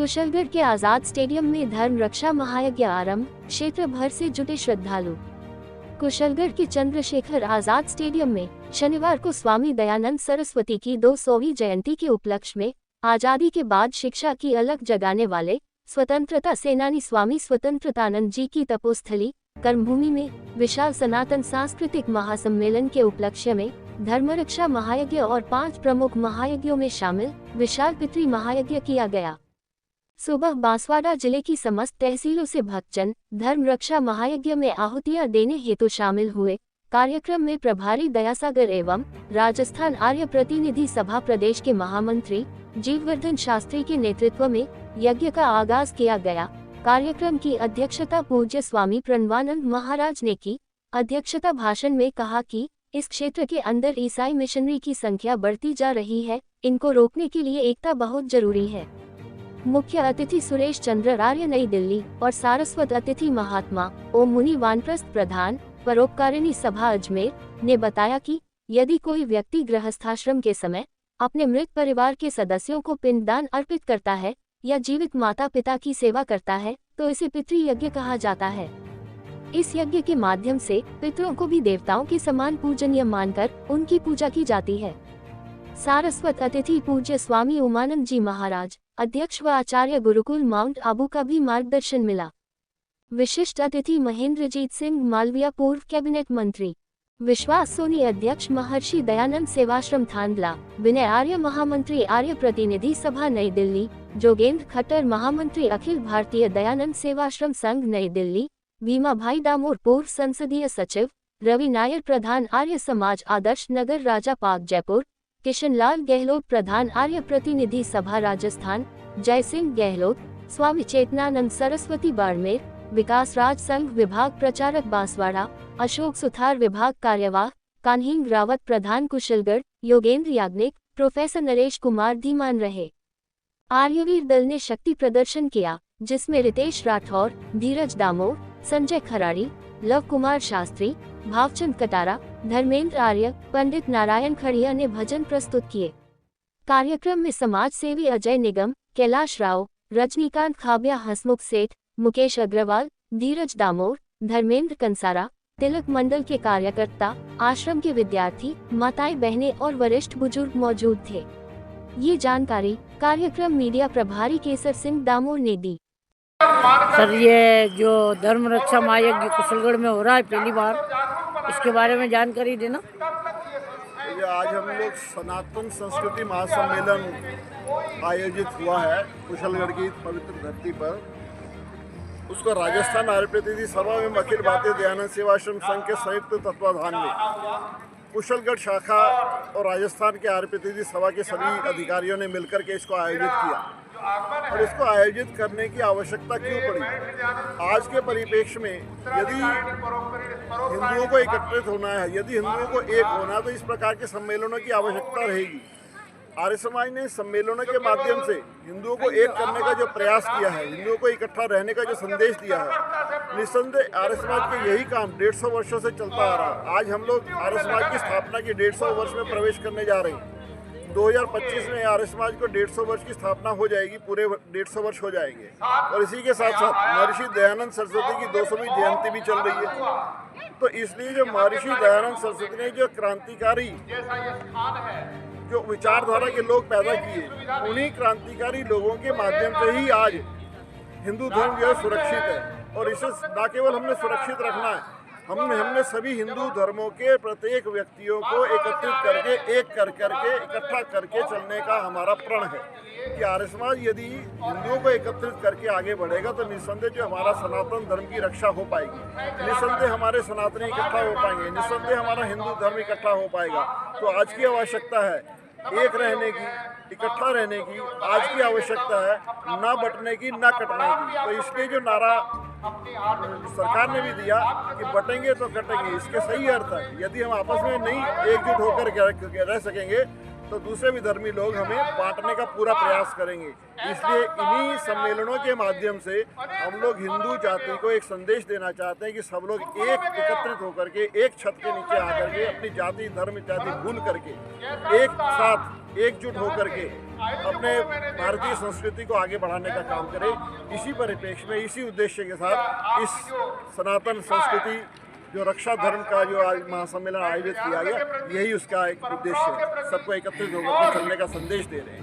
कुशलगढ़ के आजाद स्टेडियम में धर्म रक्षा महायज्ञ आरंभ, क्षेत्र भर से जुटे श्रद्धालु। कुशलगढ़ के चंद्रशेखर आजाद स्टेडियम में शनिवार को स्वामी दयानंद सरस्वती की 200वीं जयंती के उपलक्ष्य में आजादी के बाद शिक्षा की अलख जगाने वाले स्वतंत्रता सेनानी स्वामी स्वतंत्रतानंद जी की तपोस्थली कर्मभूमि में विशाल सनातन सांस्कृतिक महासम्मेलन के उपलक्ष्य में धर्मरक्षा महायज्ञ और 5 प्रमुख महायज्ञों में शामिल विशाल पितृ महायज्ञ किया गया। सुबह बांसवाड़ा जिले की समस्त तहसीलों से भक्तजन धर्म रक्षा महायज्ञ में आहुतियां देने हेतु शामिल हुए। कार्यक्रम में प्रभारी दयासागर एवं राजस्थान आर्य प्रतिनिधि सभा प्रदेश के महामंत्री जीववर्धन शास्त्री के नेतृत्व में यज्ञ का आगाज किया गया। कार्यक्रम की अध्यक्षता पूज्य स्वामी प्रणवानंद महाराज ने की। अध्यक्षता भाषण में कहा कि इस क्षेत्र के अंदर ईसाई मिशनरी की संख्या बढ़ती जा रही है, इनको रोकने के लिए एकता बहुत जरूरी है। मुख्य अतिथि सुरेश चंद्र आर्य नई दिल्ली और सारस्वत अतिथि महात्मा ओम मुनि वानप्रस्थ प्रधान परोपकारिणी सभा अजमेर ने बताया कि यदि कोई व्यक्ति गृहस्थाश्रम के समय अपने मृत परिवार के सदस्यों को पिंडदान अर्पित करता है या जीवित माता पिता की सेवा करता है तो इसे पितृ यज्ञ कहा जाता है। इस यज्ञ के माध्यम से पितरों को भी देवताओं के समान पूजनीय मानकर उनकी पूजा की जाती है। सारस्वत अतिथि पूज्य स्वामी उमानंद जी महाराज अध्यक्ष व आचार्य गुरुकुल माउंट आबू का भी मार्गदर्शन मिला। विशिष्ट अतिथि महेंद्रजीत सिंह मालविया पूर्व कैबिनेट मंत्री, विश्वास सोनी अध्यक्ष महर्षि दयानंद सेवाश्रम थांदला, विनय आर्य महामंत्री आर्य प्रतिनिधि सभा नई दिल्ली, जोगेंद्र खट्टर महामंत्री अखिल भारतीय दयानंद सेवाश्रम संघ नई दिल्ली, भीमा भाई डामोर पूर्व संसदीय सचिव, रवि नायर प्रधान आर्य समाज आदर्श नगर राजा पार्क जयपुर, किशन लाल गहलोत प्रधान आर्य प्रतिनिधि सभा राजस्थान, जय सिंह गहलोत, स्वामी चेतनानंद सरस्वती बाड़मेर, विकास राज संघ विभाग प्रचारक बांसवाड़ा, अशोक सुथार विभाग कार्यवाह, कान्हिंग रावत प्रधान कुशलगढ़, योगेंद्र याग्निक, प्रोफेसर नरेश कुमार धीमान रहे। आर्यवीर दल ने शक्ति प्रदर्शन किया जिसमें रितेश राठौर, धीरज दामोर, संजय खराड़ी, लव कुमार शास्त्री, भावचंद कटारा, धर्मेंद्र आर्य, पंडित नारायण खड़िया ने भजन प्रस्तुत किए। कार्यक्रम में समाज सेवी अजय निगम, कैलाश राव, रजनीकांत खाबिया, हसमुख सेठ, मुकेश अग्रवाल, धीरज दामोर, धर्मेंद्र कंसारा, तिलक मंडल के कार्यकर्ता, आश्रम के विद्यार्थी, माताएं बहनें और वरिष्ठ बुजुर्ग मौजूद थे। ये जानकारी कार्यक्रम मीडिया प्रभारी केसर सिंह दामोर ने दी। सर, ये जो धर्म रक्षा महायज्ञ कुशलगढ़ में हो रहा है पहली बार, इसके बारे में जानकारी देना। ये आज हम लोग सनातन संस्कृति महासम्मेलन आयोजित हुआ है कुशलगढ़ की पवित्र धरती पर। उसको राजस्थान आर्य प्रतिनिधि सभा एवं अखिल भारतीय दयानंद सेवाश्रम संघ के संयुक्त तत्वाधान में कुशलगढ़ शाखा और राजस्थान के आर्य प्रतिनिधि सभा के सभी अधिकारियों ने मिलकर के इसको आयोजित किया। और इसको आयोजित करने की आवश्यकता क्यों पड़ी? आज के परिप्रेक्ष्य में यदि हिंदुओं को एकत्रित होना है, यदि हिंदुओं को एक होना है तो इस प्रकार के सम्मेलनों की आवश्यकता रहेगी। आर्य समाज ने सम्मेलनों के माध्यम से हिंदुओं को एक करने का जो प्रयास किया है, हिंदुओं को इकट्ठा रहने का जो संदेश दिया है, निस्संदेह आर्य समाज के यही काम 150 वर्षों से चलता आ रहा है। आज हम लोग आर्य समाज की स्थापना के 150 वर्ष में प्रवेश करने जा रहे हैं। 2025 में आर्य समाज को 150 वर्ष की स्थापना हो जाएगी, पूरे 150 वर्ष हो जाएंगे। और इसी के साथ साथ महर्षि दयानंद सरस्वती की 200वीं जयंती भी चल रही है। तो इसलिए जो महर्षि दयानंद सरस्वती ने जो क्रांतिकारी जो विचारधारा के लोग पैदा किए, उन्हीं क्रांतिकारी लोगों के माध्यम से ही आज हिंदू धर्म जो है सुरक्षित है। और इसे न केवल हमने सुरक्षित रखना है, हमने सभी हिंदू धर्मों के प्रत्येक व्यक्तियों को एकत्रित करके एक करके इकट्ठा करके चलने का हमारा प्रण है कि आर्य समाज यदि हिंदुओं को एकत्रित करके आगे बढ़ेगा तो निस्संदेह जो हमारा सनातन धर्म की रक्षा हो पाएगी, निस्संदेह हमारे सनातनी इकट्ठा हो पाएंगे, निस्संदेह हमारा हिंदू धर्म इकट्ठा हो पाएगा। तो आज की आवश्यकता है एक रहने की, इकट्ठा रहने की। आज की आवश्यकता है ना बंटने की, ना कटने की। तो इसलिए जो नारा सरकार ने भी दिया कि बटेंगे तो कटेंगे, इसके सही अर्थ है। यदि हम आपस में नहीं एकजुट होकर रह सकेंगे तो दूसरे भी धर्मी लोग हमें बांटने का पूरा प्रयास करेंगे। इसलिए इन्हीं सम्मेलनों के माध्यम से हम लोग हिंदू जाति को एक संदेश देना चाहते हैं कि सब लोग एक एकत्रित होकर के एक छत के नीचे आकर के अपनी जाति धर्म इत्यादि भूल करके एक साथ एकजुट होकर के अपने भारतीय संस्कृति को आगे बढ़ाने का काम करें। इसी परिप्रेक्ष्य में, इसी उद्देश्य के साथ इस सनातन संस्कृति जो रक्षा धर्म का जो आज महासम्मेलन आयोजित किया गया, यही उसका एक उद्देश्य है। सबको एकत्रित होकर चलने का संदेश दे रहे हैं।